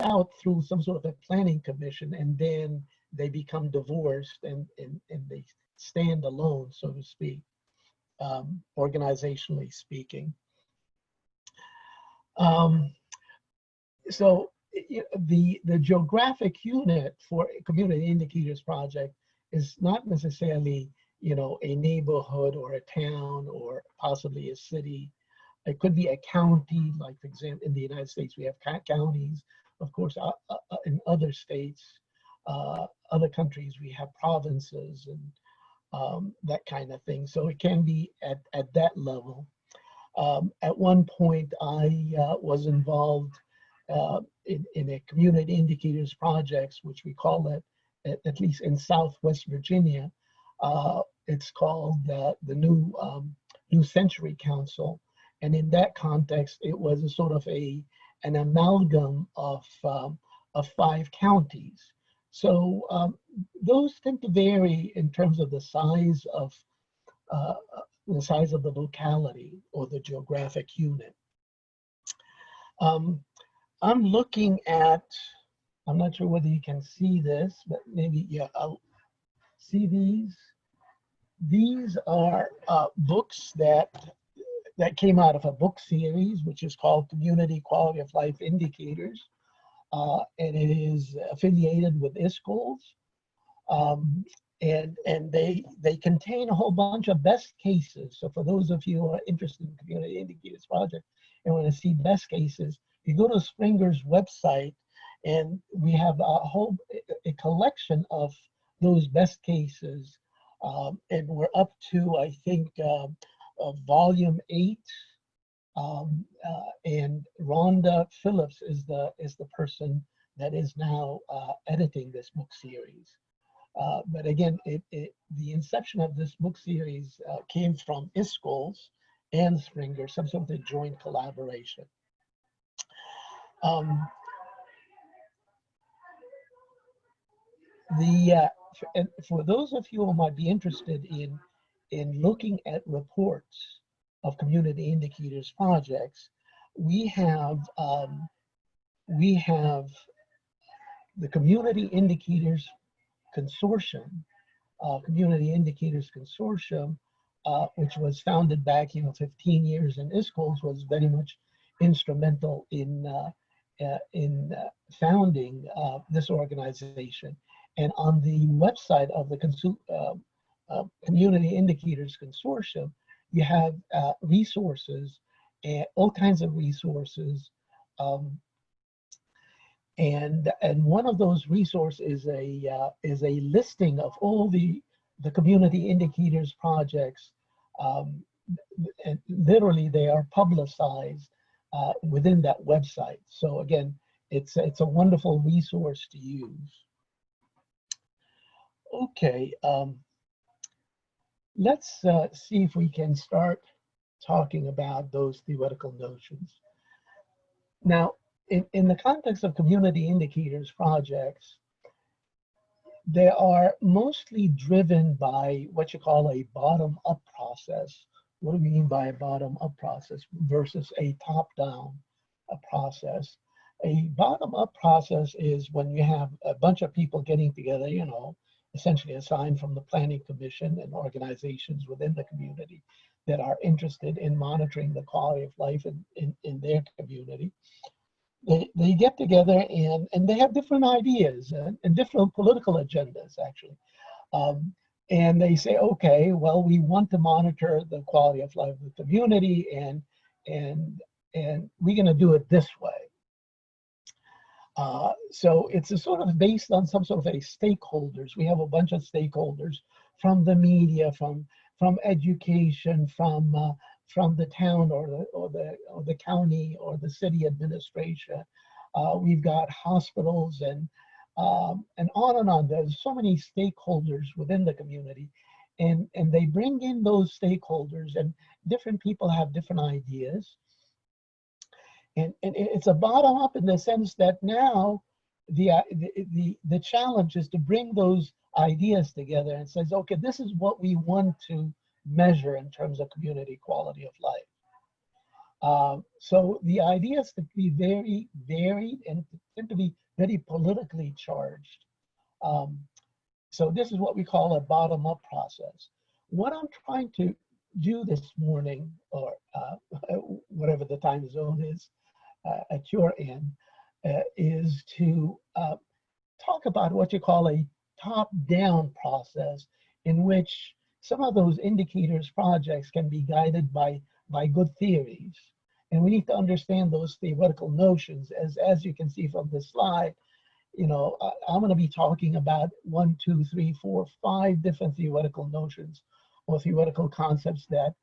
out through some sort of a planning commission, and then they become divorced and they stand alone, so to speak, organizationally speaking. So the geographic unit for Community Indicators Project is not necessarily, you know, a neighborhood or a town or possibly a city. It could be a county, like for example, in the United States, we have counties. Of course, in other states, other countries, we have provinces and that kind of thing. So it can be at that level. At one point, I was involved in a community indicators projects, which we call it, at least in Southwest Virginia. It's called the New Century Council. And in that context, it was a sort of an amalgam of 5 counties. So those tend to vary in terms of the size of the locality or the geographic unit. I'm looking at, I'm not sure whether you can see this, but maybe, yeah, I'll see these. These are books that came out of a book series, which is called Community Quality of Life Indicators. And it is affiliated with ISQOLS. And they contain a whole bunch of best cases. So for those of you who are interested in Community Indicators Project and want to see best cases, you go to Springer's website, and we have a collection of those best cases. And we're up to, I think, volume 8. And Rhonda Phillips is the person that is now editing this book series. But again, the inception of this book series came from ISQOLS and Springer, some sort of a joint collaboration. And for those of you who might be interested in looking at reports of Community Indicators projects, we have the Community Indicators Consortium, Community Indicators Consortium, which was founded back, 15 years, and ISQOLS was very much instrumental in founding this organization. And on the website of the Community Indicators Consortium, you have resources, and all kinds of resources. And one of those resources is a listing of all the Community Indicators projects, and literally they are publicized within that website. So again, it's a wonderful resource to use. Okay, let's see if we can start talking about those theoretical notions. Now, in the context of Community Indicators projects, they are mostly driven by what you call a bottom-up process. What do we mean by a bottom-up process versus a top-down process? A bottom-up process is when you have a bunch of people getting together, essentially assigned from the Planning Commission and organizations within the community that are interested in monitoring the quality of life in their community. They get together and they have different ideas and different political agendas, actually. And they say, okay, well, we want to monitor the quality of life of the community, and we're going to do it this way. So it's a sort of based on some sort of a stakeholders. We have a bunch of stakeholders from the media, from education, from the town or the county or the city administration. We've got hospitals and on and on. There's so many stakeholders within the community, and they bring in those stakeholders, and different people have different ideas. And it's a bottom up in the sense that now the challenge is to bring those ideas together and says, okay, this is what we want to measure in terms of community quality of life. So the ideas to be very varied and tend to be very politically charged. Um, so this is what we call a bottom-up process. What I'm trying to do this morning, or whatever the time zone is at your end, is to talk about what you call a top-down process in which some of those indicators projects can be guided by good theories. And we need to understand those theoretical notions. As you can see from this slide, you know, I'm going to be talking about 1, 2, 3, 4, 5 different theoretical notions or theoretical concepts that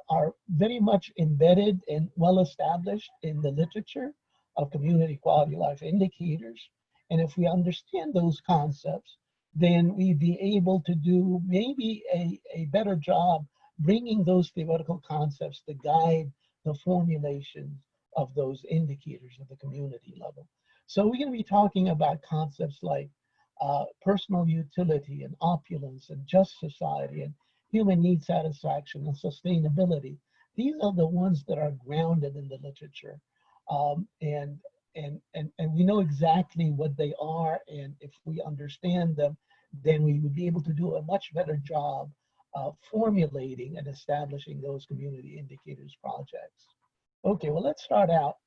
are very much embedded and well established in the literature of community quality of life indicators. And if we understand those concepts, then we'd be able to do maybe a better job bringing those theoretical concepts to guide the formulation of those indicators at the community level. So we're going to be talking about concepts like personal utility and opulence and just society and human need satisfaction and sustainability. These are the ones that are grounded in the literature. And we know exactly what they are, and if we understand them, then we would be able to do a much better job of formulating and establishing those community indicators projects. Okay, well, let's start out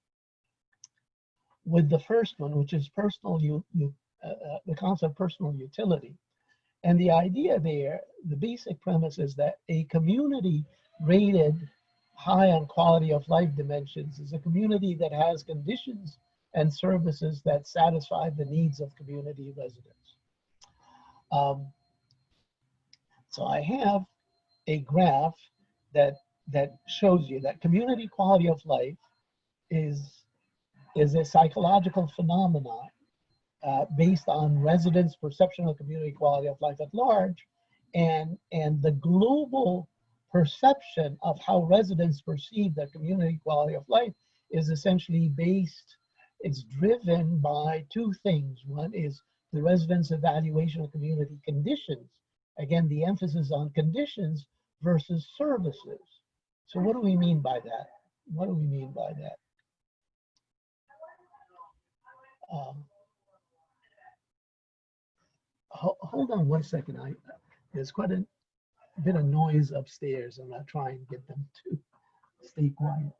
with the first one, which is the concept of personal utility. And the idea there, the basic premise is that a community rated high on quality of life dimensions is a community that has conditions and services that satisfy the needs of community residents. So I have a graph that shows you that community quality of life is a psychological phenomenon based on residents' perception of community quality of life at large, and the global perception of how residents perceive their community quality of life is essentially it's driven by two things. One is the residents' evaluation of community conditions. Again, the emphasis on conditions versus services. So what do we mean by that? What do we mean by that? Hold on one second. There's quite a bit of noise upstairs, and I'll try and get them to stay quiet.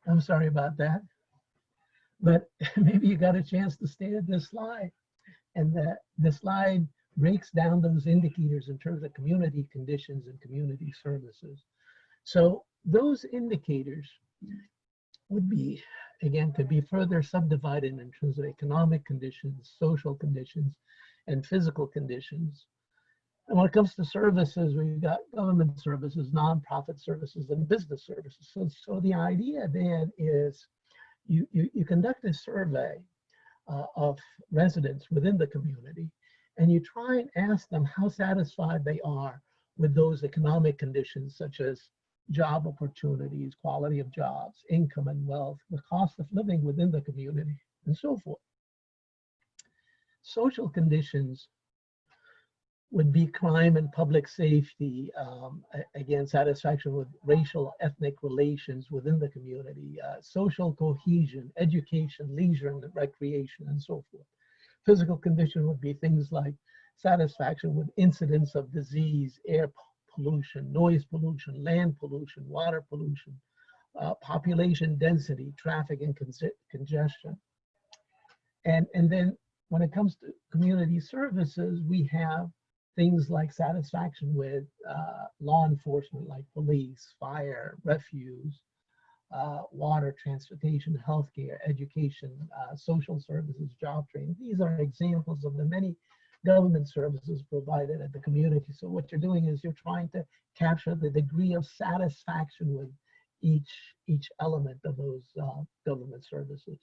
I'm sorry about that, but maybe you got a chance to stare at this slide, and the slide breaks down those indicators in terms of community conditions and community services. So those indicators would be, again, could be further subdivided in terms of economic conditions, social conditions, and physical conditions. And when it comes to services, we've got government services, nonprofit services, and business services. So the idea then is you conduct a survey of residents within the community, and you try and ask them how satisfied they are with those economic conditions, such as job opportunities, quality of jobs, income and wealth, the cost of living within the community, and so forth. Social conditions would be crime and public safety, again, satisfaction with racial, ethnic relations within the community, social cohesion, education, leisure and recreation, and so forth. Physical condition would be things like satisfaction with incidents of disease, air pollution, noise pollution, land pollution, water pollution, population density, traffic and congestion. And then when it comes to community services, we have things like satisfaction with law enforcement, like police, fire, refuse, water, transportation, healthcare, education, social services, job training. These are examples of the many government services provided at the community. So what you're doing is you're trying to capture the degree of satisfaction with each element of those government services.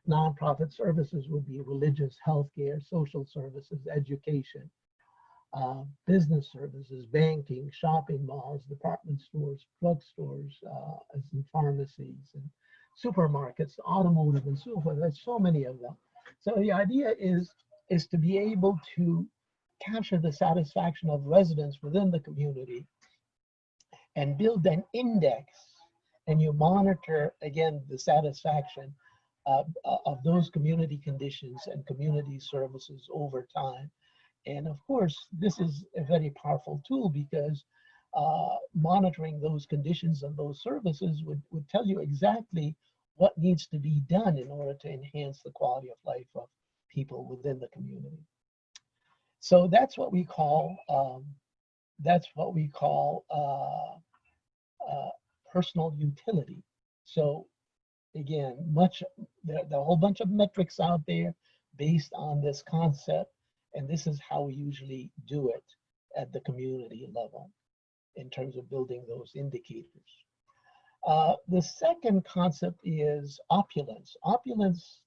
Nonprofit services would be religious, healthcare, social services, education, business services, banking, shopping malls, department stores, drugstores, and pharmacies, and supermarkets, automotive, and so forth. There's so many of them. So the idea is to be able to capture the satisfaction of residents within the community and build an index, and you monitor, again, the satisfaction of those community conditions and community services over time. And of course, this is a very powerful tool because monitoring those conditions and those services would tell you exactly what needs to be done in order to enhance the quality of life of people within the community. So that's what we call personal utility. So again, there are a whole bunch of metrics out there based on this concept, and this is how we usually do it at the community level in terms of building those indicators. The second concept is opulence. Opulence,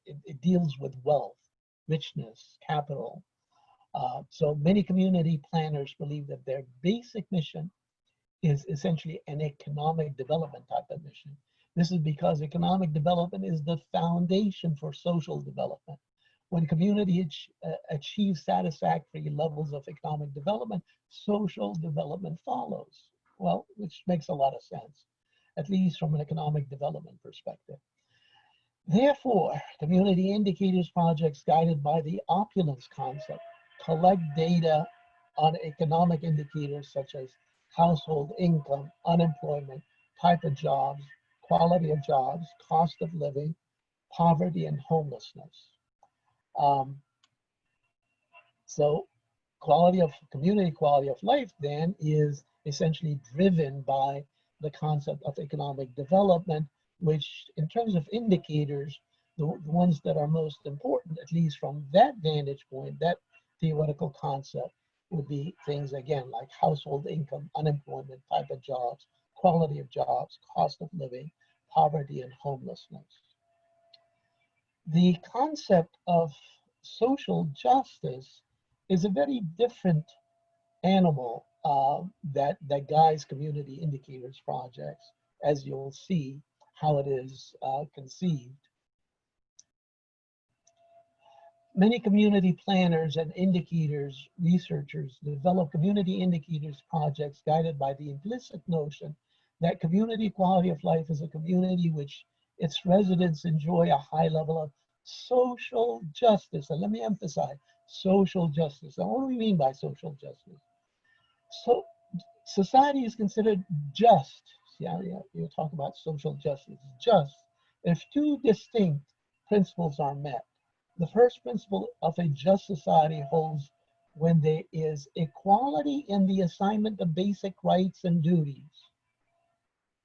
it deals with wealth, richness, capital. So many community planners believe that their basic mission is essentially an economic development type of mission. This is because economic development is the foundation for social development. When community achieves satisfactory levels of economic development, social development follows. Well, which makes a lot of sense, at least from an economic development perspective. Therefore, community indicators projects guided by the opulence concept collect data on economic indicators such as household income, unemployment, type of jobs, quality of jobs, cost of living, poverty, and homelessness. So community quality of life then is essentially driven by the concept of economic development, which in terms of indicators, the ones that are most important, at least from that vantage point, that theoretical concept, would be things again like household income, unemployment, type of jobs, quality of jobs, cost of living, poverty, and homelessness. The concept of social justice is a very different animal that guides community indicators projects, as you'll see how it is conceived. Many community planners and indicators researchers develop community indicators projects guided by the implicit notion that community quality of life is a community which its residents enjoy a high level of social justice. And let me emphasize social justice. Now, what do we mean by social justice? So society is considered just. Yeah, you talk about social justice. Just if two distinct principles are met. The first principle of a just society holds when there is equality in the assignment of basic rights and duties.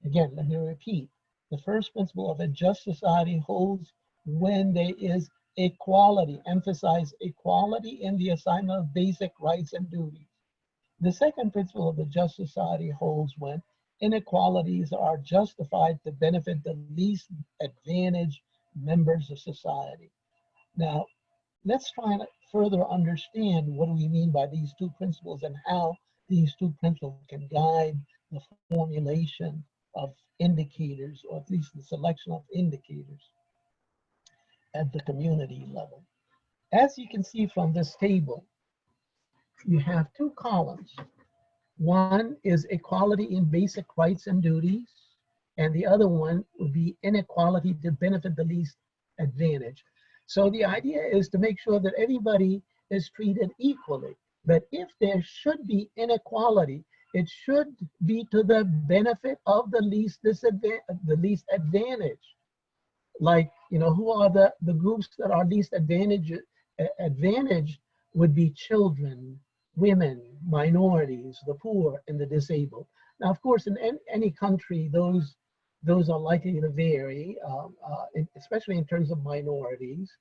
Again, let me repeat. The first principle of a just society holds when there is equality, emphasize equality in the assignment of basic rights and duties. The second principle of a just society holds when inequalities are justified to benefit the least advantaged members of society. Now, let's try and further understand what do we mean by these two principles and how these two principles can guide the formulation of indicators, or at least the selection of indicators at the community level. As you can see from this table, you have two columns. One is equality in basic rights and duties, and the other one would be inequality to benefit the least advantage. So the idea is to make sure that everybody is treated equally. But if there should be inequality, it should be to the benefit of the least advantaged. Like, who are the groups that are least advantaged would be children, women, minorities, the poor, and the disabled. Now, of course, in any country, those are likely to vary, especially in terms of minorities.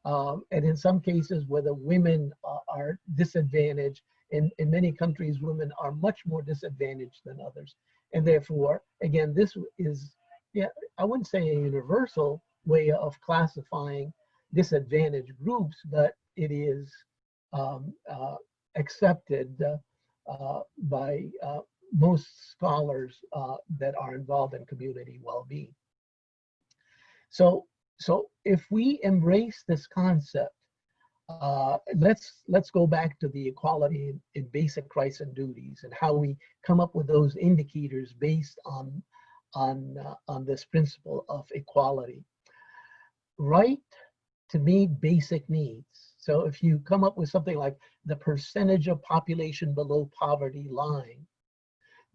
And in some cases, whether women are disadvantaged, in many countries, women are much more disadvantaged than others. And therefore, again, this is, yeah, I wouldn't say a universal way of classifying disadvantaged groups, but it is accepted by most scholars that are involved in community well-being. So if we embrace this concept, let's go back to the equality in basic rights and duties and how we come up with those indicators based on this principle of equality. Right to meet basic needs. So if you come up with something like the percentage of population below poverty line,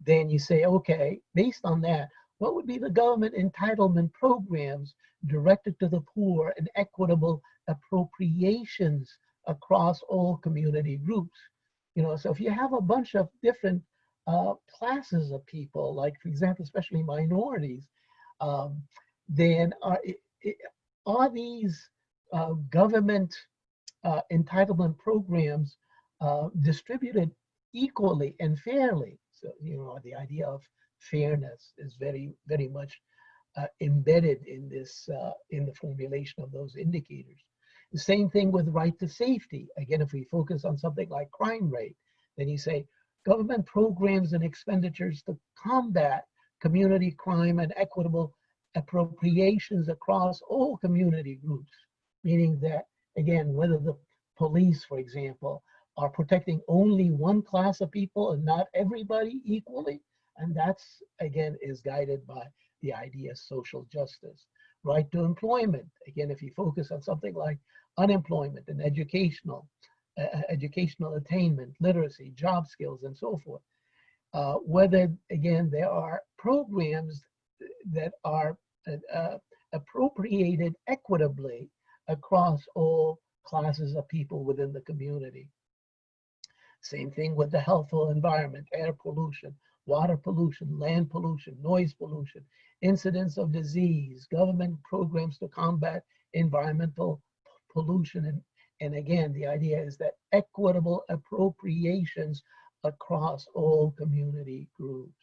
then you say, okay, based on that, what would be the government entitlement programs directed to the poor and equitable appropriations across all community groups? You know, so if you have a bunch of different classes of people, like for example, especially minorities, then are these government entitlement programs distributed equally and fairly? So, you know, the idea of fairness is very, very much embedded in this, in the formulation of those indicators. The same thing with right to safety. Again, if we focus on something like crime rate, then you say government programs and expenditures to combat community crime and equitable appropriations across all community groups, meaning that, again, whether the police, for example, are protecting only one class of people and not everybody equally. And that's, again, is guided by the idea of social justice. Right to employment. Again, if you focus on something like unemployment and educational attainment, literacy, job skills, and so forth. Whether, again, there are programs that are appropriated equitably across all classes of people within the community. Same thing with the healthful environment, air pollution, water pollution, land pollution, noise pollution, incidence of disease, government programs to combat environmental pollution. And again, the idea is that equitable appropriations across all community groups.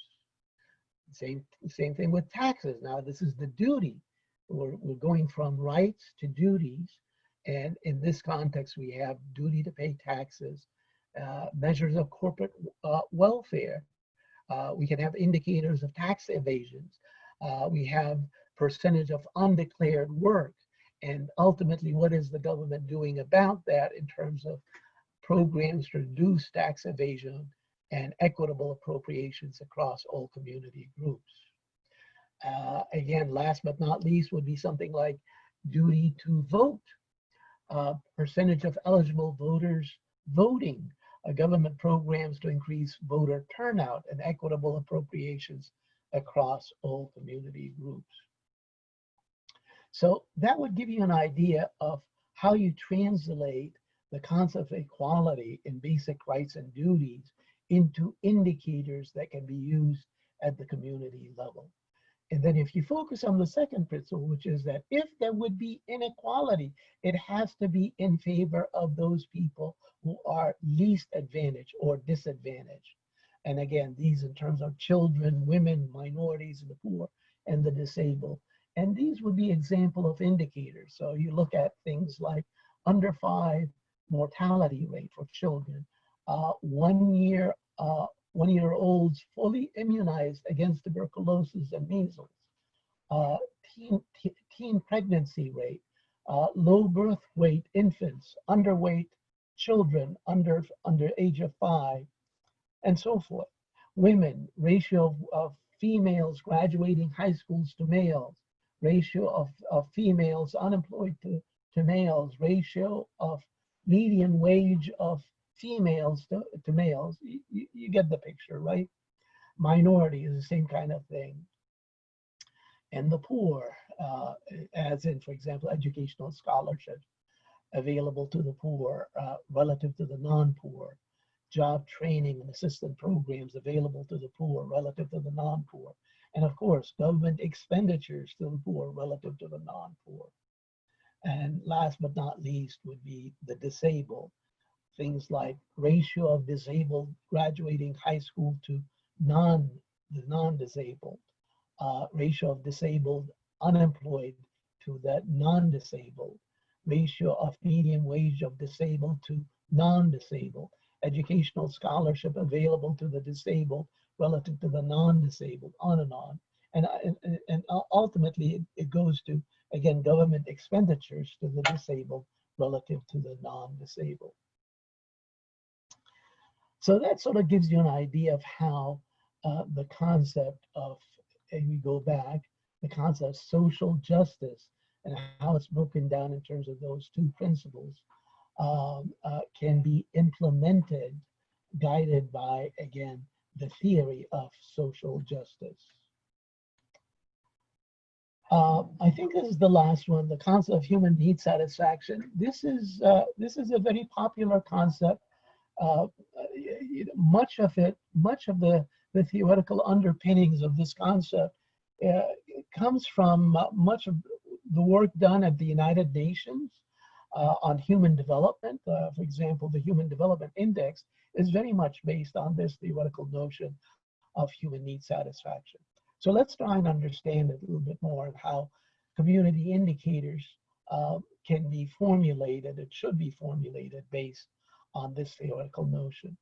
Same thing with taxes. Now, this is the duty. We're going from rights to duties. And in this context, we have duty to pay taxes, measures of corporate welfare. We can have indicators of tax evasions. We have percentage of undeclared work. And ultimately, what is the government doing about that in terms of programs to reduce tax evasion and equitable appropriations across all community groups? Again, last but not least would be something like duty to vote, percentage of eligible voters voting, government programs to increase voter turnout and equitable appropriations across all community groups. So that would give you an idea of how you translate the concept of equality in basic rights and duties into indicators that can be used at the community level. And then if you focus on the second principle, which is that if there would be inequality, it has to be in favor of those people who are least advantaged or disadvantaged. And again, these in terms of children, women, minorities, the poor, and the disabled. And these would be example of indicators. So you look at things like under 5 mortality rate for children, 1 year, 1 year olds fully immunized against tuberculosis and measles, teen pregnancy rate, low birth weight infants, underweight children under age of 5, and so forth. Women, ratio of females graduating high schools to males, ratio of females unemployed to males, ratio of median wage of females to males. You get the picture, right? Minority is the same kind of thing. And the poor, as in, for example, educational scholarships available to the poor relative to the non-poor, job training and assistance programs available to the poor relative to the non-poor, and of course, government expenditures to the poor relative to the non-poor. And last but not least would be the disabled. Things like ratio of disabled graduating high school to the non-disabled, ratio of disabled unemployed to the non-disabled, ratio of median wage of disabled to non-disabled, educational scholarship available to the disabled relative to the non-disabled, on and on. And ultimately, it goes to, again, government expenditures to the disabled relative to the non-disabled. So that sort of gives you an idea of how the concept of, and we go back, the concept of social justice and how it's broken down in terms of those two principles can be implemented, guided by, again, the theory of social justice. I think this is the last one, the concept of human need satisfaction. This is a very popular concept. Much of the theoretical underpinnings of this concept comes from much of the work done at the United Nations on human development. For example, the Human Development Index is very much based on this theoretical notion of human need satisfaction. So let's try and understand it a little bit more of how community indicators can be formulated. It should be formulated based on this theoretical notion.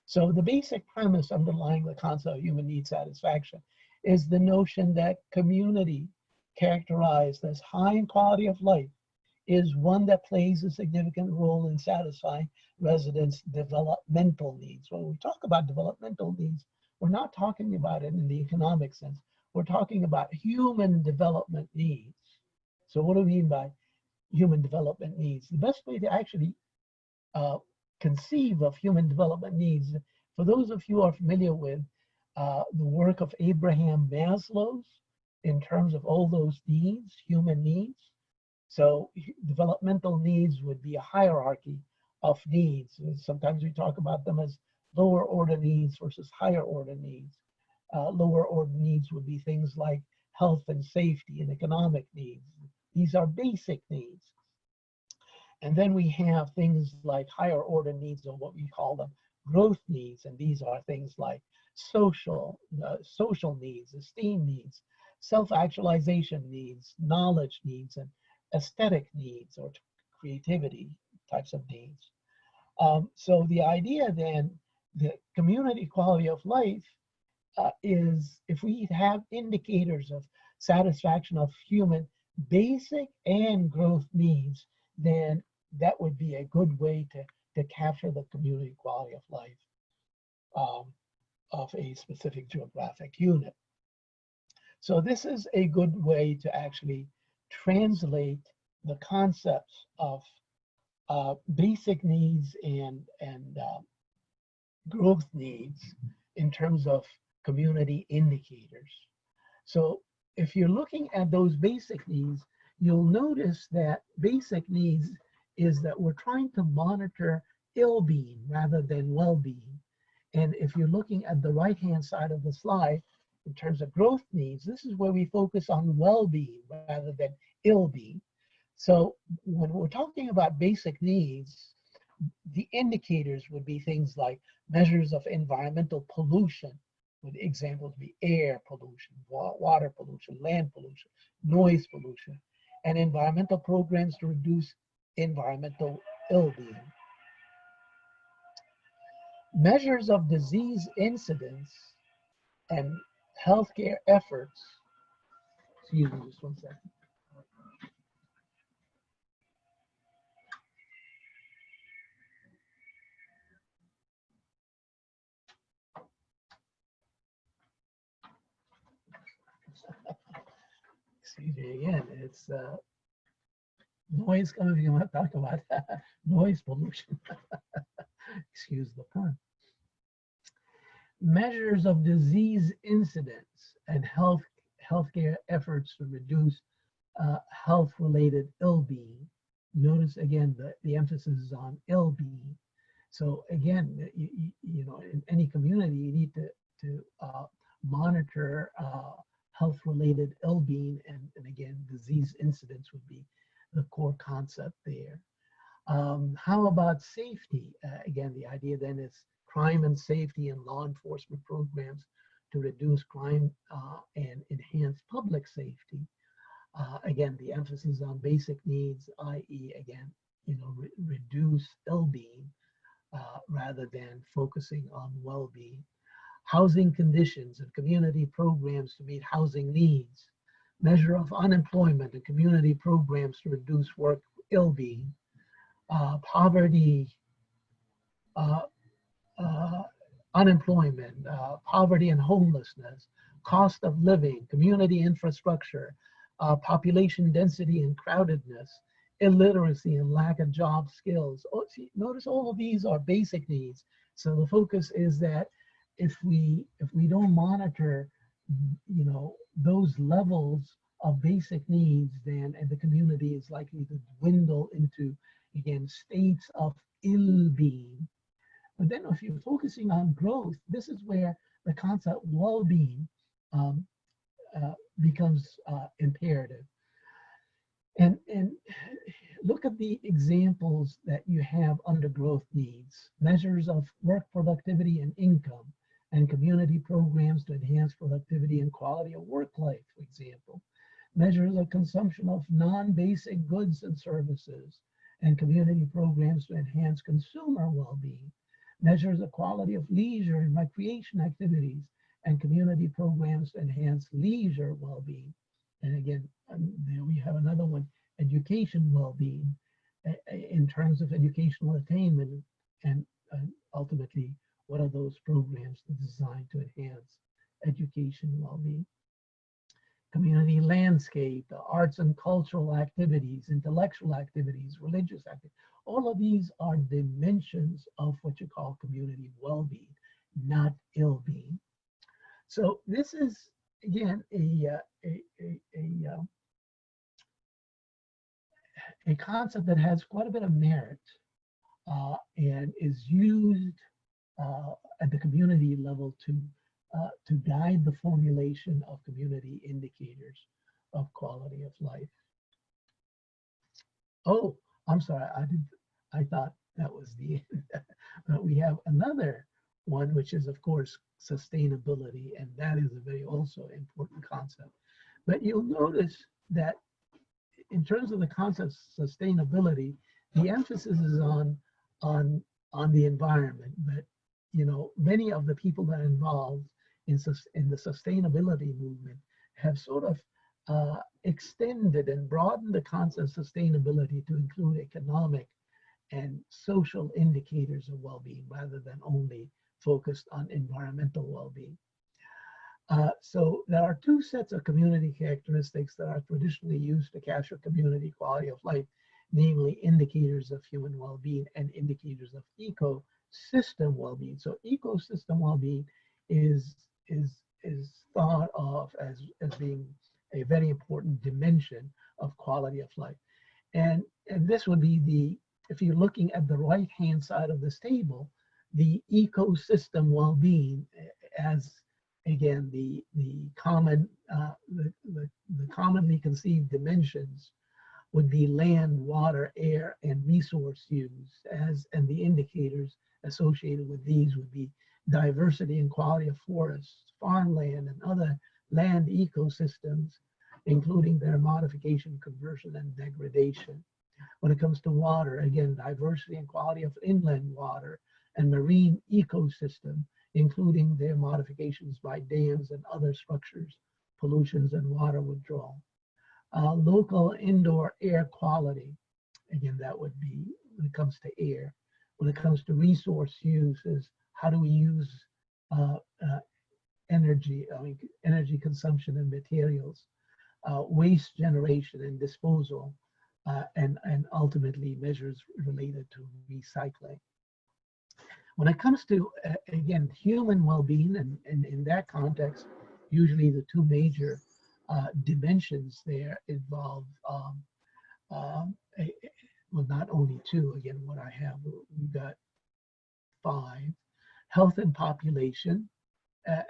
So the basic premise underlying the concept of human need satisfaction is the notion that community characterized as high in quality of life is one that plays a significant role in satisfying residents' developmental needs. When we talk about developmental needs, we're not talking about it in the economic sense. We're talking about human development needs. So what do we mean by human development needs? The best way to actually conceive of human development needs, for those of you who are familiar with the work of Abraham Maslow's in terms of all those needs, human needs. So developmental needs would be a hierarchy of needs. Sometimes we talk about them as lower order needs versus higher order needs. Lower order needs would be things like health and safety and economic needs. These are basic needs. And then we have things like higher order needs, or what we call them growth needs. And these are things like social needs, esteem needs, self-actualization needs, knowledge needs, and aesthetic needs or creativity types of needs. So the idea then, the community quality of life is if we have indicators of satisfaction of human basic and growth needs, then that would be a good way to capture the community quality of life of a specific geographic unit. So this is a good way to actually translate the concepts of basic needs and growth needs in terms of community indicators. So if you're looking at those basic needs, you'll notice that basic needs is that we're trying to monitor ill-being rather than well-being. And if you're looking at the right-hand side of the slide, in terms of growth needs, this is where we focus on well-being rather than ill-being. So when we're talking about basic needs, the indicators would be things like measures of environmental pollution, with examples be air pollution, water pollution, land pollution, noise pollution, and environmental programs to reduce environmental ill-being. Measures of disease incidence and healthcare efforts, excuse me just one second. Excuse me again, it's noise coming. You want to talk about noise pollution. Excuse the pun. Measures of disease incidence and healthcare efforts to reduce health-related ill-being. Notice again the emphasis is on ill-being. So again, you know, in any community, you need to monitor health-related ill-being, and again, disease incidence would be the core concept there. How about safety? Again, the idea then is crime and safety and law enforcement programs to reduce crime and enhance public safety. Again, the emphasis on basic needs, i.e., again, reduce ill-being rather than focusing on well-being. Housing conditions and community programs to meet housing needs. Measure of unemployment and community programs to reduce work ill-being. Poverty, unemployment, poverty and homelessness, cost of living, community infrastructure, population density and crowdedness, illiteracy and lack of job skills. Oh, see, notice all of these are basic needs. So the focus is that if we don't monitor, those levels of basic needs, then and the community is likely to dwindle into, again, states of ill-being. But then if you're focusing on growth, this is where the concept well-being becomes imperative. And look at the examples that you have under growth needs. Measures of work productivity and income, and community programs to enhance productivity and quality of work life, for example. Measures of consumption of non-basic goods and services, and community programs to enhance consumer well-being. Measures of quality of leisure and recreation activities, and community programs to enhance leisure well-being. And again, there we have another one, education well-being, in terms of educational attainment, and ultimately, what are those programs designed to enhance education well-being? Community landscape, the arts and cultural activities, intellectual activities, religious activities. All of these are dimensions of what you call community well-being, not ill-being. So this is, again, a concept that has quite a bit of merit and is used at the community level to guide the formulation of community indicators of quality of life. Oh, I'm sorry, I thought that was the end. We have another one, which is, of course, sustainability, and that is a very also important concept. But you'll notice that in terms of the concept of sustainability, the emphasis is on the environment. But many of the people that are involved in the sustainability movement have sort of extended and broadened the concept of sustainability to include economic and social indicators of well-being rather than only focused on environmental well-being. So there are two sets of community characteristics that are traditionally used to capture community quality of life, namely indicators of human well-being and indicators of ecosystem well-being. So ecosystem well-being is thought of as being a very important dimension of quality of life. And this would be if you're looking at the right-hand side of this table, the ecosystem well-being as, again, the commonly conceived dimensions would be land, water, air, and resource use, and the indicators associated with these would be diversity and quality of forests, farmland, and other land ecosystems, including their modification, conversion, and degradation. When it comes to water, again, diversity and quality of inland water and marine ecosystem, including their modifications by dams and other structures, pollutions, and water withdrawal. Local indoor air quality, again, that would be when it comes to air. When it comes to resource use, is how do we use energy consumption and materials, waste generation and disposal, and ultimately measures related to recycling. When it comes to, again, human well-being, and in that context, usually the two major dimensions there involve, well, not only two, again, what I have, we've got 5. Health and population,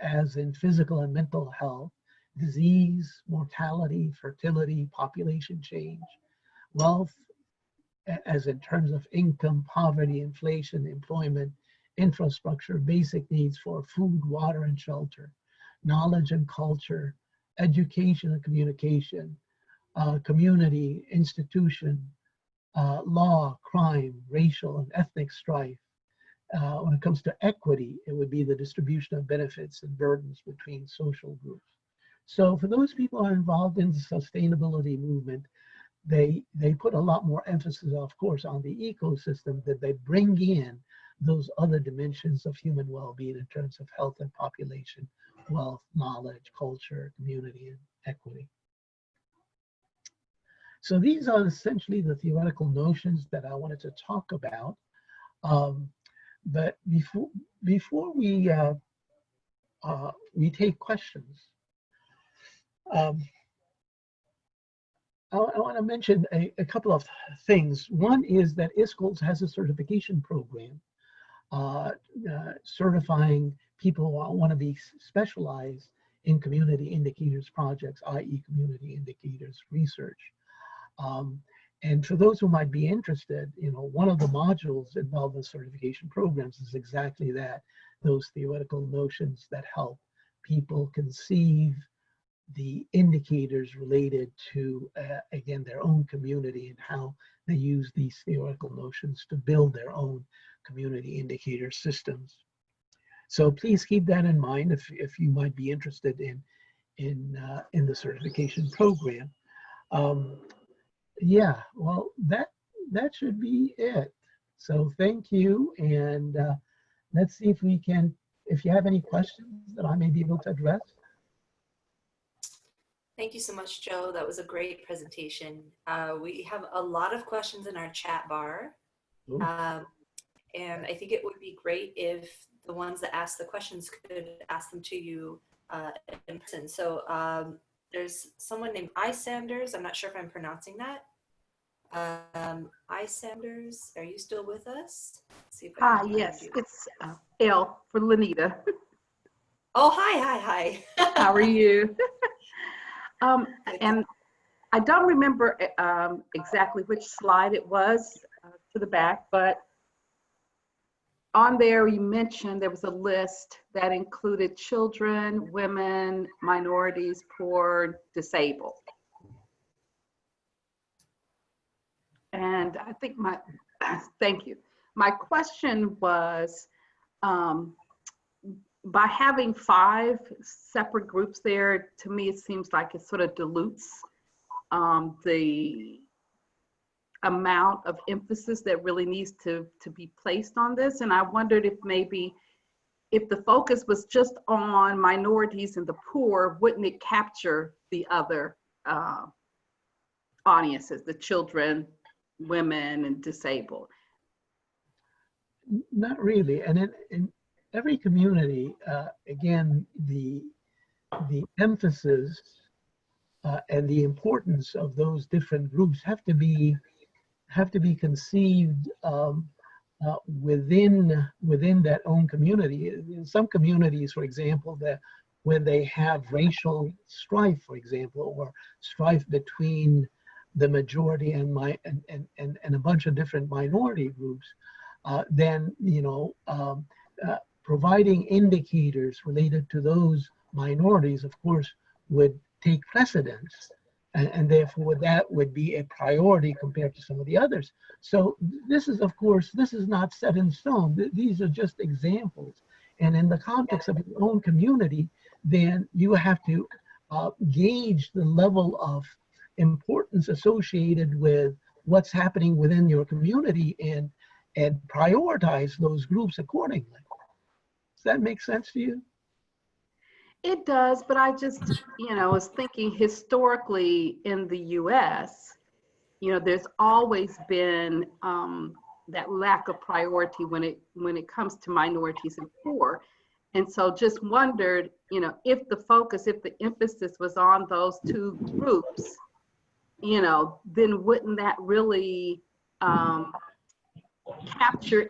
as in physical and mental health, disease, mortality, fertility, population change. Wealth, as in terms of income, poverty, inflation, employment, infrastructure, basic needs for food, water, and shelter. knowledge and culture, education and communication, community, institution, law, crime, racial and ethnic strife. When it comes to equity, it would be the distribution of benefits and burdens between social groups. So for those people who are involved in the sustainability movement, they put a lot more emphasis, of course, on the ecosystem, that they bring in those other dimensions of human well-being in terms of health and population, wealth, knowledge, culture, community, and equity. So these are essentially the theoretical notions that I wanted to talk about. But before we take questions, I want to mention a couple of things. One is that ISQOLS has a certification program certifying people who want to be specialized in community indicators projects, i.e. community indicators research. And for those who might be interested, one of the modules involved in certification programs is exactly that, those theoretical notions that help people conceive the indicators related to, again, their own community and how they use these theoretical notions to build their own community indicator systems. So please keep that in mind if you might be interested in the certification program. Yeah, well, that should be it. So thank you, and let's see if you have any questions that I may be able to address. Thank you so much, Joe. That was a great presentation. We have a lot of questions in our chat bar. And I think it would be great if the ones that ask the questions could ask them to you in person. So there's someone named Isanders. I'm not sure if I'm pronouncing that. Isanders, are you still with us? Let's see if I can yes, it's L for Lanita. Oh, hi. How are you? And I don't remember exactly which slide it was to the back, but on there you mentioned there was a list that included children, women, minorities, poor, disabled. And I think thank you. My question was, by having 5 separate groups there, to me, it seems like it sort of dilutes the amount of emphasis that really needs to be placed on this. And I wondered if maybe if the focus was just on minorities and the poor, wouldn't it capture the other audiences, the children, women, and disabled? Not really. And in every community, again, the emphasis and the importance of those different groups have to be conceived within that own community. In some communities, for example, that when they have racial strife, for example, or strife between the majority and a bunch of different minority groups, then providing indicators related to those minorities, of course, would take precedence, and therefore that would be a priority compared to some of the others. So this is, of course, this is not set in stone. These are just examples. And in the context of your own community, then you have to gauge the level of importance associated with what's happening within your community and prioritize those groups accordingly. Does that make sense to you? It does, but I just, was thinking historically in the US, there's always been that lack of priority when it comes to minorities and poor. And so just wondered, if the emphasis was on those 2 groups, then wouldn't that really capture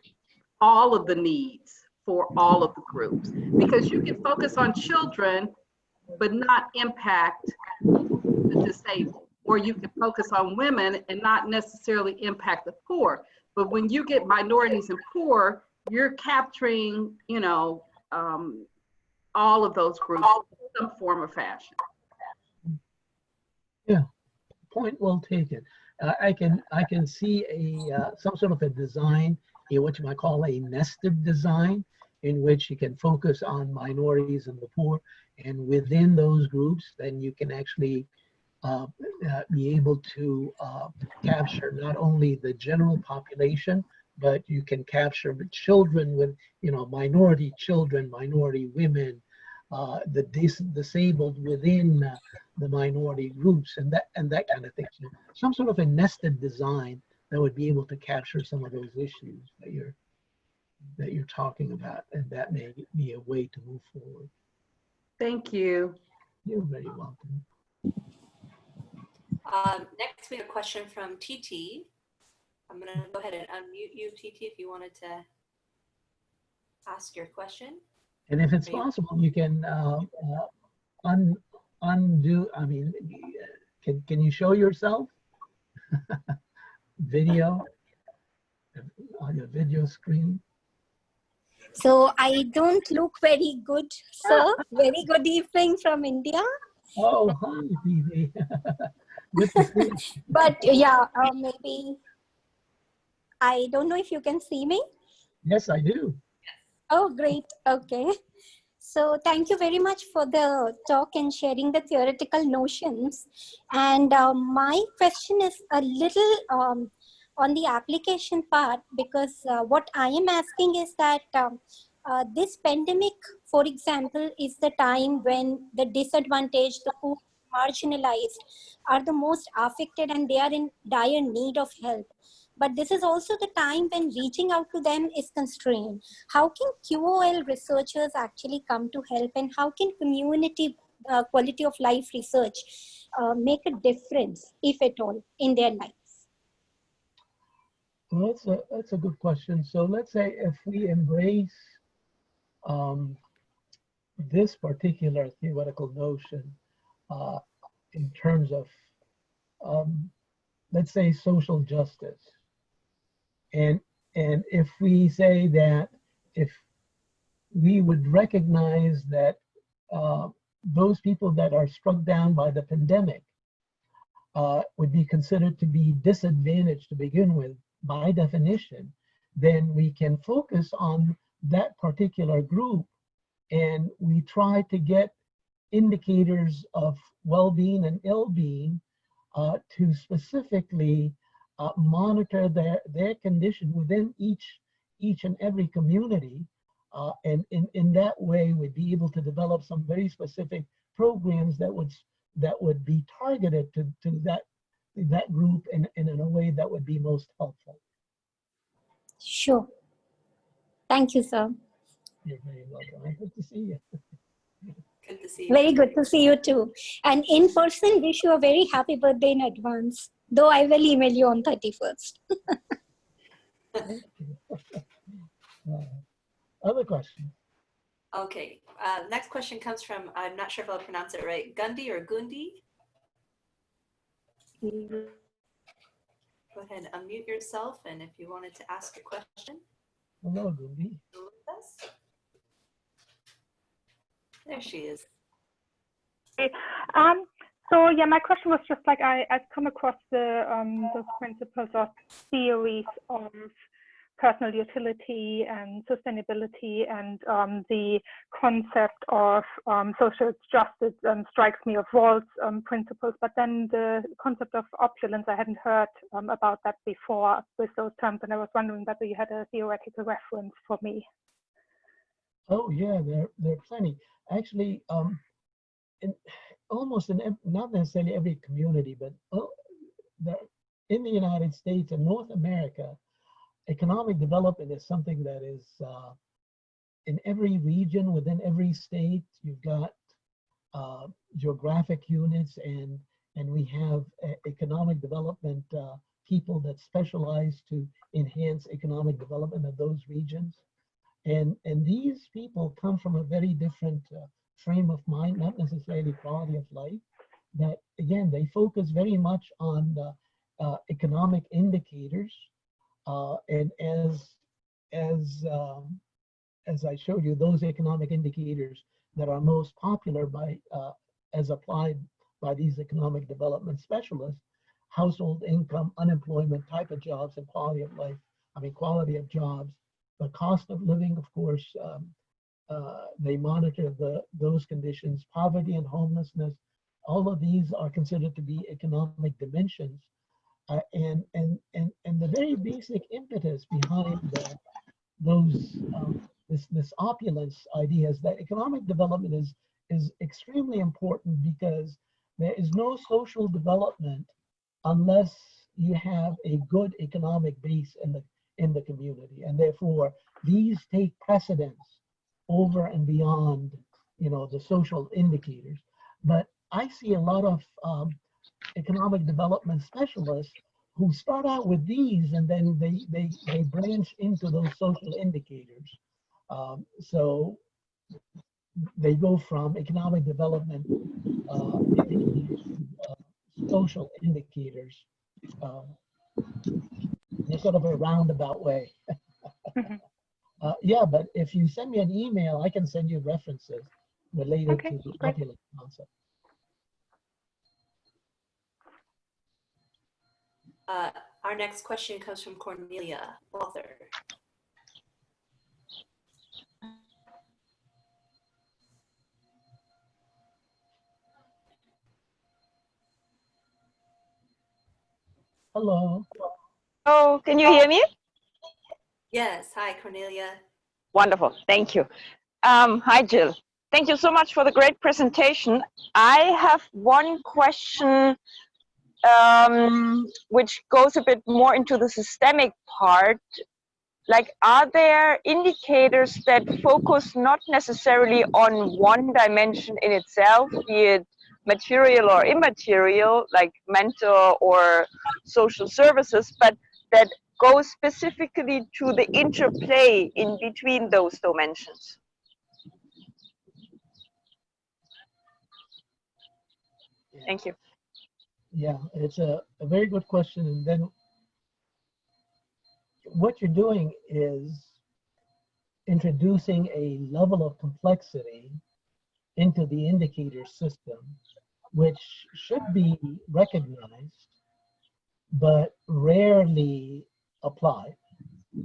all of the needs for all of the groups? Because you can focus on children, but not impact the disabled. Or you can focus on women and not necessarily impact the poor. But when you get minorities and poor, you're capturing, all of those groups some form or fashion. Yeah, point well taken. I can see some sort of a design, what you might call a nested design, in which you can focus on minorities and the poor, and within those groups, then you can actually be able to capture not only the general population, but you can capture the children with, minority children, minority women, the disabled within the minority groups, and that kind of thing. So some sort of a nested design that would be able to capture some of those issues that you're talking about, and that may be a way to move forward. Thank you. You're very welcome. Next, we have a question from TT. I'm going to go ahead and unmute you, TT, if you wanted to ask your question. And if it's possible, you can undo. I mean, can you show yourself? Video on your video screen. So I don't look very good, sir. Very good evening from India. Oh, hi, TV. Good to see you. But yeah, maybe, I don't know if you can see me. Yes, I do. Oh, great. Okay. So thank you very much for the talk and sharing the theoretical notions. And my question is a little on the application part, because what I am asking is that this pandemic, for example, is the time when the disadvantaged, the poor, marginalized are the most affected, and they are in dire need of help. But this is also the time when reaching out to them is constrained. How can QOL researchers actually come to help, and how can community quality of life research make a difference, if at all, in their lives? Well, that's a good question. So let's say if we embrace this particular theoretical notion in terms of, let's say, social justice, and if we say that if we would recognize that those people that are struck down by the pandemic would be considered to be disadvantaged to begin with, by definition, then we can focus on that particular group, and we try to get indicators of well-being and ill-being to specifically monitor their condition within each and every community, and in that way we'd be able to develop some very specific programs that would be targeted to that group and in a way that would be most helpful. Sure. Thank you, sir. You're very welcome. Good to see you. Good to see you. Very good to see you too. And in person, wish you a very happy birthday in advance, though I will email you on 31st. Other questions? Okay, next question comes from, I'm not sure if I'll pronounce it right, Gundi or Gundi. Go ahead and unmute yourself, and if you wanted to ask a question. Hello, Gundi. There she is. So yeah, my question was just like I've come across those principles of theories of personal utility and sustainability, and the concept of social justice strikes me of Rawls' principles, but then the concept of opulence, I hadn't heard about that before with those terms, and I was wondering whether you had a theoretical reference for me. Oh yeah, there are plenty. Actually, not necessarily every community, but in the United States and North America, economic development is something that is in every region, within every state. You've got geographic units, and we have economic development people that specialize to enhance economic development of those regions. And these people come from a very different frame of mind, not necessarily quality of life. That again, they focus very much on economic indicators, and as I showed you, those economic indicators that are most popular by as applied by these economic development specialists: household income, unemployment, type of jobs, and quality of life. I mean, quality of jobs, the cost of living, of course. They monitor those conditions, poverty and homelessness. All of these are considered to be economic dimensions. And the very basic impetus behind this opulence idea is that economic development is extremely important, because there is no social development unless you have a good economic base in the community, and therefore these take precedence over and beyond, the social indicators. But I see a lot of economic development specialists who start out with these, and then they branch into those social indicators. So they go from economic development social indicators in sort of a roundabout way. Yeah, but if you send me an email, I can send you references related to the opulence concept. Our next question comes from Cornelia, author. Hello. Oh, can you hear me? Yes, hi Cornelia. Wonderful, thank you. Hi Jill, thank you so much for the great presentation. I have one question which goes a bit more into the systemic part. Like, are there indicators that focus not necessarily on one dimension in itself, be it material or immaterial, like mental or social services, but that go specifically to the interplay in between those dimensions? Thank you. Yeah, it's a very good question. And then what you're doing is introducing a level of complexity into the indicator system, which should be recognized, but rarely applied.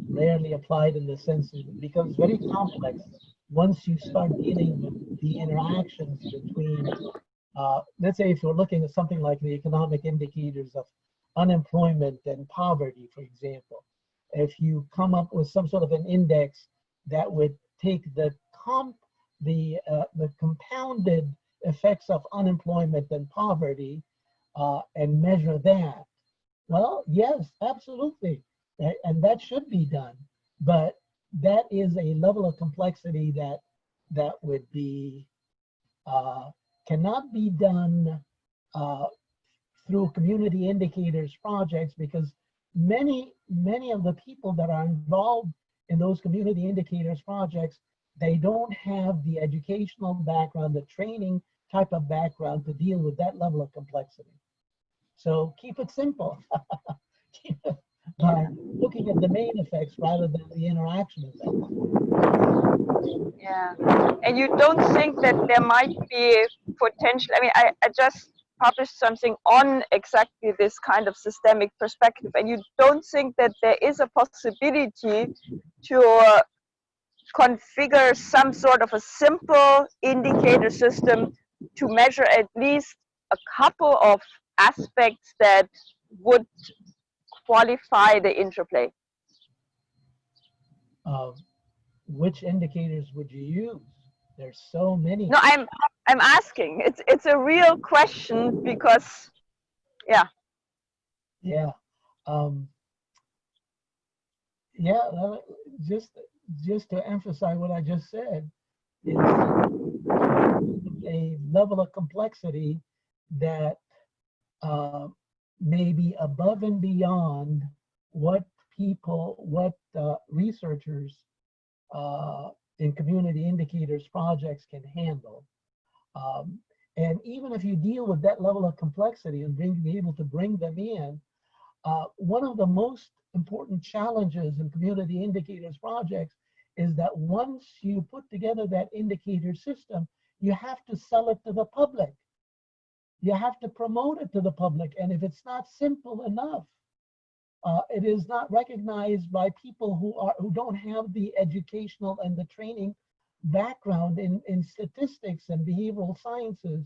Rarely applied in the sense that it becomes very complex once you start dealing with the interactions between, let's say if you're looking at something like the economic indicators of unemployment and poverty, for example. If you come up with some sort of an index that would take the compounded effects of unemployment and poverty and measure that, well, yes, absolutely, and that should be done. But that is a level of complexity that would be cannot be done through community indicators projects, because many of the people that are involved in those community indicators projects, they don't have the educational background, the training type of background to deal with that level of complexity. So keep it simple. By looking at the main effects rather than the interaction effects. Yeah, and you don't think that there might be potential? I mean, I just published something on exactly this kind of systemic perspective, and you don't think that there is a possibility to configure some sort of a simple indicator system to measure at least a couple of aspects that would qualify the interplay? Which indicators would you use? There's so many. No, I'm asking. It's a real question because, yeah. Yeah. Yeah. Just to emphasize what I just said, is a level of complexity that may be above and beyond what researchers in community indicators projects can handle. And even if you deal with that level of complexity and be able to bring them in, one of the most important challenges in community indicators projects is that once you put together that indicator system, you have to sell it to the public. You have to promote it to the public. And if it's not simple enough, it is not recognized by people who don't have the educational and the training background in statistics and behavioral sciences,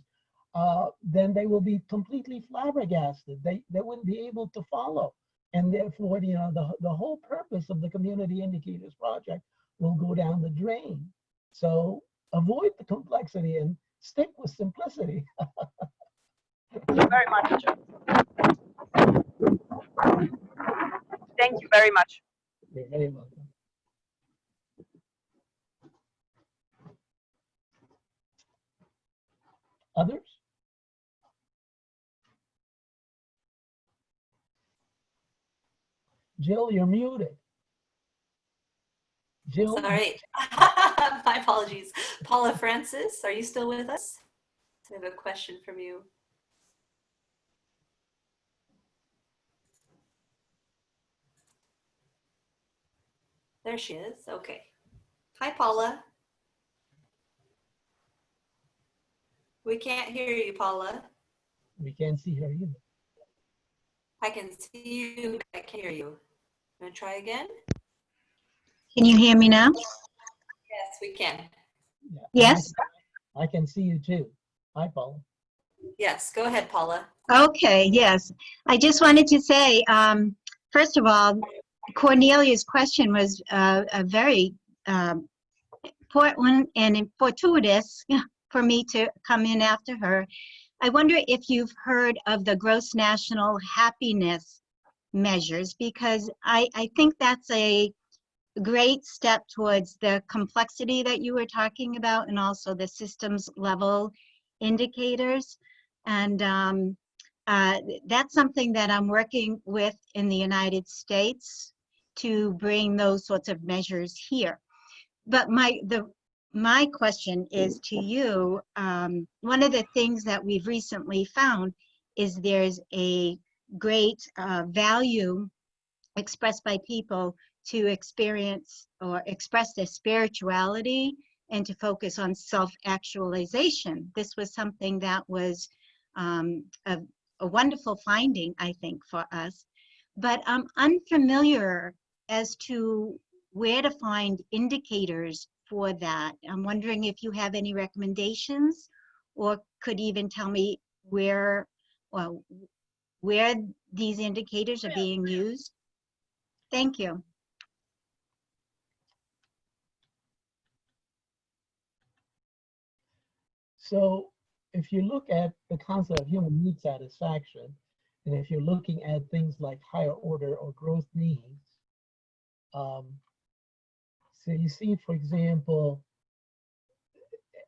then they will be completely flabbergasted. They wouldn't be able to follow. And therefore, you know, the whole purpose of the Community Indicators Project will go down the drain. So avoid the complexity and stick with simplicity. Thank you very much. Thank you very much. You're very welcome. Others? Jill, you're muted. Jill? Sorry, my apologies. Paula Francis, are you still with us? I have a question from you. There she is. Okay. Hi, Paula. We can't hear you, Paula. We can't see her either. I can see you, but I can't hear you. Want to try again? Can you hear me now? Yes, we can. Yeah. Yes. I can see you too. Hi, Paula. Yes, go ahead, Paula. Okay, yes. I just wanted to say, first of all, Cornelia's question was a very important and fortuitous for me to come in after her. I wonder if you've heard of the gross national happiness measures, because I think that's a great step towards the complexity that you were talking about, and also the systems level indicators. And that's something that I'm working with in the United States to bring those sorts of measures here. But my question is to you, one of the things that we've recently found is there's a great value expressed by people to experience or express their spirituality and to focus on self-actualization. This was something that was a wonderful finding, I think, for us. But I'm unfamiliar as to where to find indicators for that. I'm wondering if you have any recommendations, or could even tell me where these indicators are being used. Thank you. So if you look at the concept of human need satisfaction, and if you're looking at things like higher order or growth needs, so you see, for example,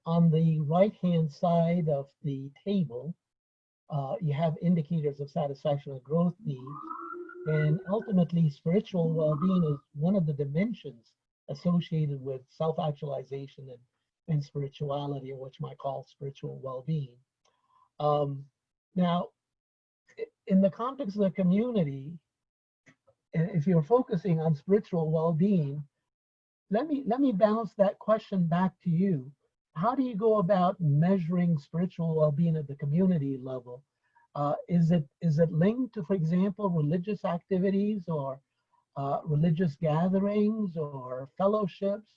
on the right-hand side of the table, you have indicators of satisfaction and growth needs. And ultimately, spiritual well-being is one of the dimensions associated with self-actualization and spirituality, or what you might call spiritual well-being. Now, in the context of the community, if you're focusing on spiritual well-being, let me bounce that question back to you. How do you go about measuring spiritual well-being at the community level? Is it linked to, for example, religious activities or religious gatherings or fellowships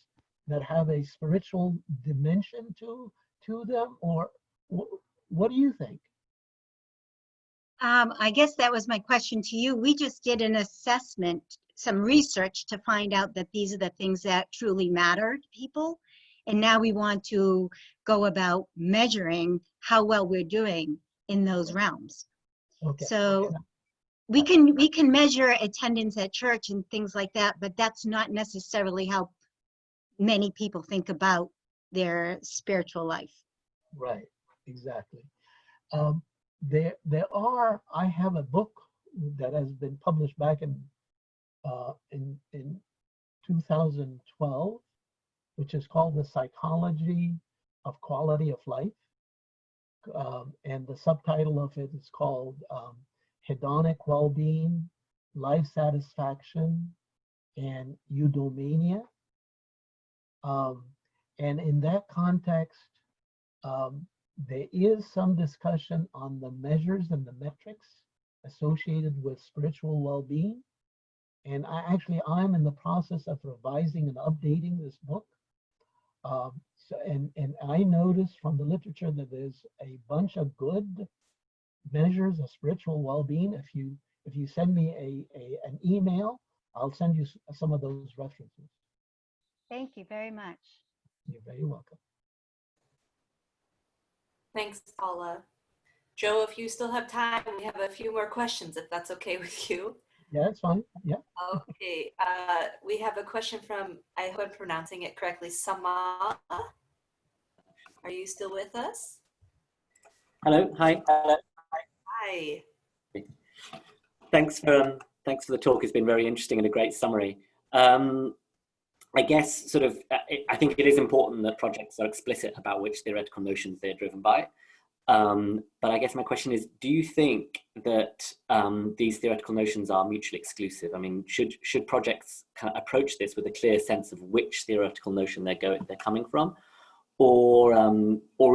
that have a spiritual dimension to them? Or what do you think? I guess that was my question to you. We just did an assessment, some research to find out that these are the things that truly matter to people. And now we want to go about measuring how well we're doing in those realms. Okay. So we can measure attendance at church and things like that, but that's not necessarily how many people think about their spiritual life. Right, exactly. I have a book that has been published back in 2012, which is called The Psychology of Quality of Life. And the subtitle of it is called Hedonic Well-Being, Life Satisfaction, and Eudaimonia. And in that context, There is some discussion on the measures and the metrics associated with spiritual well-being. And I'm in the process of revising and updating this book. And I noticed from the literature that there's a bunch of good measures of spiritual well-being. If you send me an email, I'll send you some of those references. Thank you very much. You're very welcome. Thanks, Paula. Joe, if you still have time, we have a few more questions, if that's okay with you. Yeah, that's fine. Yeah. Okay, we have a question from, I hope I'm pronouncing it correctly, Sama. Are you still with us? Hello, hi. Hi. Thanks for the talk. It's been very interesting and a great summary. I guess I think it is important that projects are explicit about which theoretical notions they're driven by. But I guess my question is, do you think that these theoretical notions are mutually exclusive? I mean, should projects kind of approach this with a clear sense of which theoretical notion they're coming from, or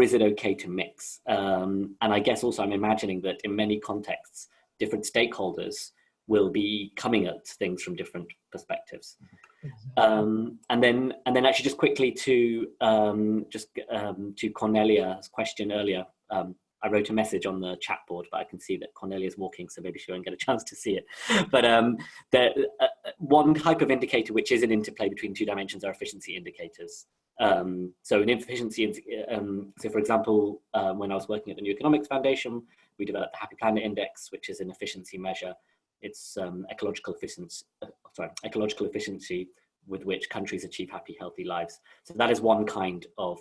is it okay to mix? And I guess also I'm imagining that in many contexts, different stakeholders will be coming at things from different perspectives. And then actually just quickly to Cornelia's question earlier. I wrote a message on the chat board, but I can see that Cornelia's walking, so maybe she won't get a chance to see it. But one type of indicator which is an interplay between two dimensions are efficiency indicators. So an efficiency, so for example, when I was working at the New Economics Foundation, we developed the Happy Planet Index, which is an efficiency measure. It's ecological efficiency with which countries achieve happy, healthy lives. So that is one kind of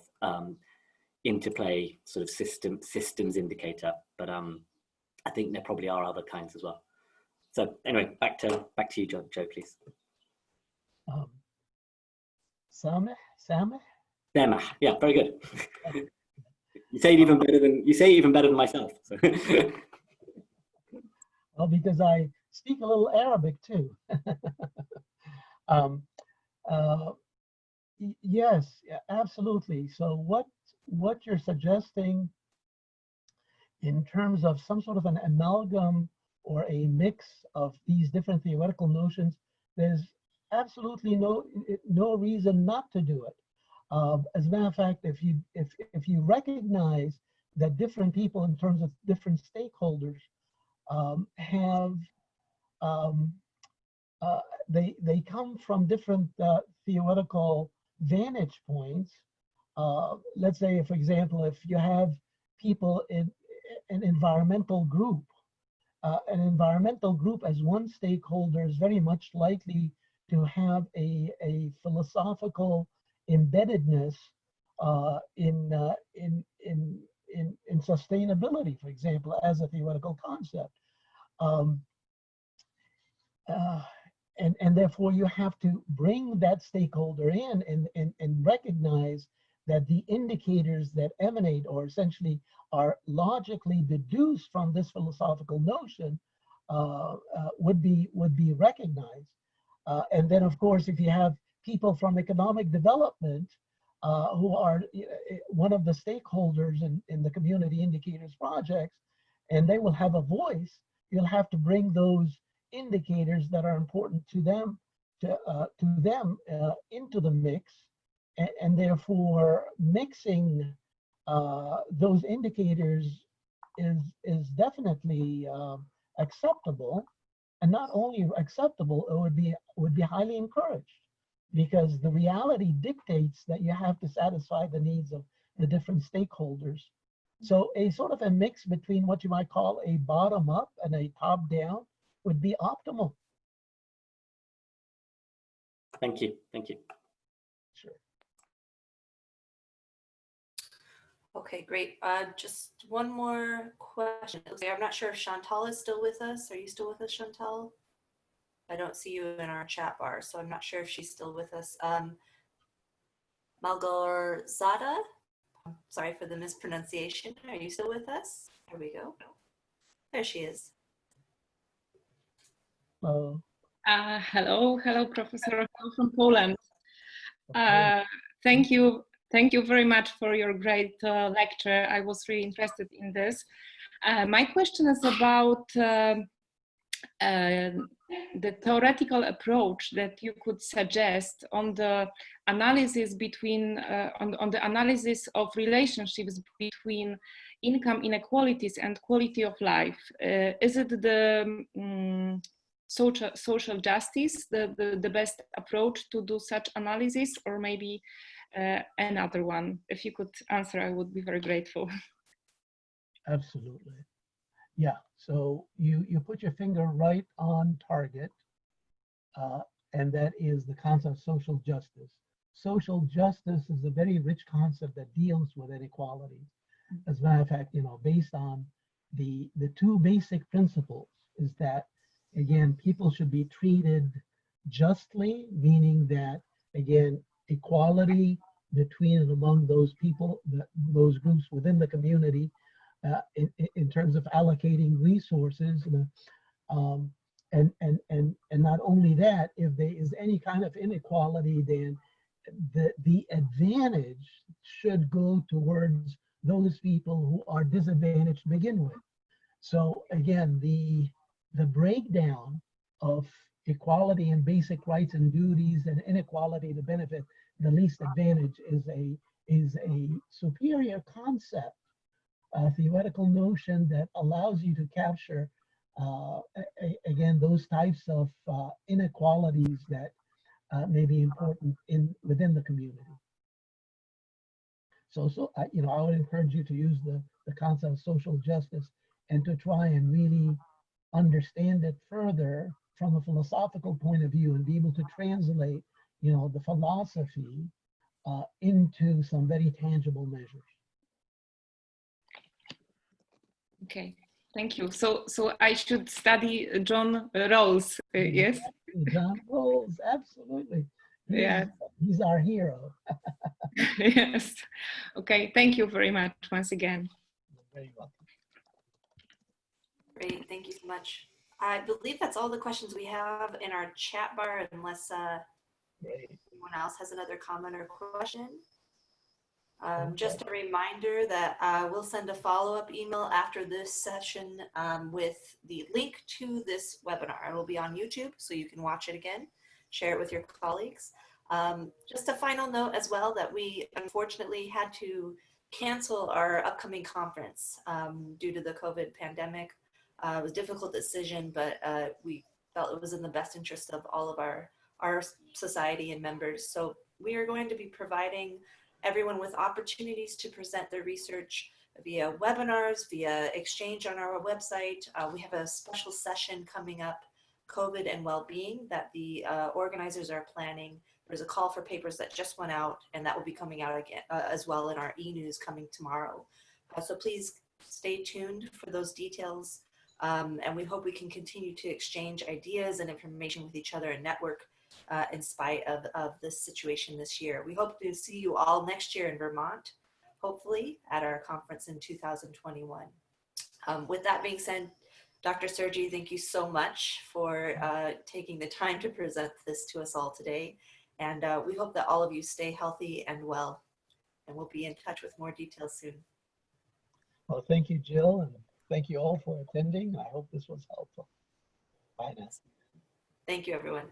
interplay sort of systems indicator, but I think there probably are other kinds as well. So anyway, back to you, Joe, please. Sameh? Yeah, very good. You say it even better than myself. So. Well, because I speak a little Arabic too. Yes, absolutely. So what you're suggesting in terms of some sort of an amalgam or a mix of these different theoretical notions, there's absolutely no reason not to do it. As a matter of fact, if you recognize that different people in terms of different stakeholders have they come from different theoretical vantage points. Let's say, for example, if you have people in an environmental group as one stakeholder is very much likely to have a philosophical embeddedness in sustainability, for example, as a theoretical concept. And therefore you have to bring that stakeholder in and recognize that the indicators that emanate or essentially are logically deduced from this philosophical notion would be recognized. And then of course, if you have people from economic development who are one of the stakeholders in the community indicators projects, and they will have a voice, you'll have to bring those indicators that are important to them into the mix, and therefore mixing those indicators is definitely acceptable, and not only acceptable, it would be highly encouraged, because the reality dictates that you have to satisfy the needs of the different stakeholders. So a sort of a mix between what you might call a bottom up and a top down would be optimal. Thank you. Sure. Okay, great. Just one more question. Okay, I'm not sure if Chantal is still with us. Are you still with us, Chantal? I don't see you in our chat bar, so I'm not sure if she's still with us. Malgorzata, sorry for the mispronunciation. Are you still with us? There we go. There she is. Hello, Professor Rachel from Poland. Thank you Thank you very much for your great lecture. I was really interested in this. My question is about the theoretical approach that you could suggest on the analysis between on the analysis of relationships between income inequalities and quality of life. Is it the social justice the best approach to do such analysis, or maybe another one? If you could answer, I would be very grateful. Absolutely. Yeah, so you put your finger right on target, and that is the concept of social justice. Social justice is a very rich concept that deals with inequality. As a matter of fact, based on the two basic principles is that, again, people should be treated justly, meaning that, again, equality between and among those people, those groups within the community, in terms of allocating resources, and not only that, if there is any kind of inequality, then the advantage should go towards those people who are disadvantaged to begin with. So again, the breakdown of equality and basic rights and duties and inequality to benefit the least advantage is a superior concept, a theoretical notion that allows you to capture, again, those types of inequalities that may be important within the community. So I would encourage you to use the concept of social justice and to try and really understand it further from a philosophical point of view and be able to translate, the philosophy into some very tangible measures. Okay, thank you. So I should study John Rawls, yes? John Rawls, absolutely. He's our hero. Yes. Okay, thank you very much once again. You're very welcome. Great, thank you so much. I believe that's all the questions we have in our chat bar, unless anyone else has another comment or question. Just a reminder that we'll send a follow-up email after this session with the link to this webinar. It will be on YouTube, so you can watch it again, share it with your colleagues. Just a final note as well that we unfortunately had to cancel our upcoming conference due to the COVID pandemic. It was a difficult decision, but we felt it was in the best interest of all of our society and members. So we are going to be providing everyone with opportunities to present their research via webinars, via exchange on our website. We have a special session coming up, COVID and well-being, that the organizers are planning. There's a call for papers that just went out, and that will be coming out again as well in our e-news coming tomorrow. So please stay tuned for those details. And we hope we can continue to exchange ideas and information with each other and network in spite of this situation this year. We hope to see you all next year in Vermont, hopefully at our conference in 2021. With that being said, Dr. Sirgy, thank you so much for taking the time to present this to us all today. And we hope that all of you stay healthy and well, and we'll be in touch with more details soon. Well, thank you, Jill, and thank you all for attending. I hope this was helpful. Bye now. Thank you, everyone.